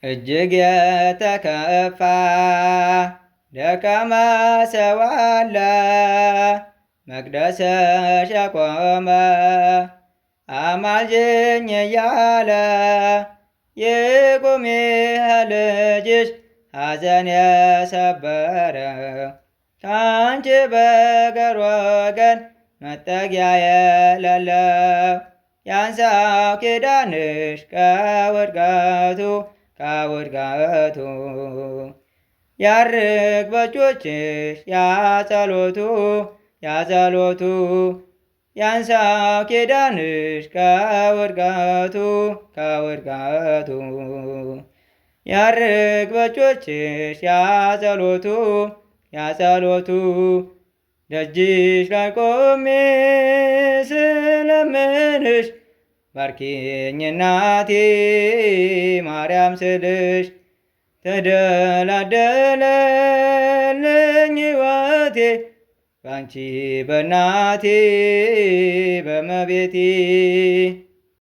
እጅግ የተከፋ ደካማ ሰው አለ መቅደስሽ የቆመ አማልጅኝ እያለ ይቁም ይህ ልጅሽ ሐዘን የሰበረው ከአንቺ በቀር ወገን መጠጊያ የሌለው ያንሳው ኪዳንሽ ከውድቀቱ ያርግ በእጆችሽ ያጸሎቱ ያንሳው ኪዳንሽ ከውድቀቱ ያርግ በእጆችሽ ያጸሎቱ ደጅሽ ላይ ቆሜ ስለምንሽ ባርኪኝ እናቴ ማርያም ስልሽ ተደላደለልኝ ሕይወቴ ባንቺ በእናቴ በመቤቴ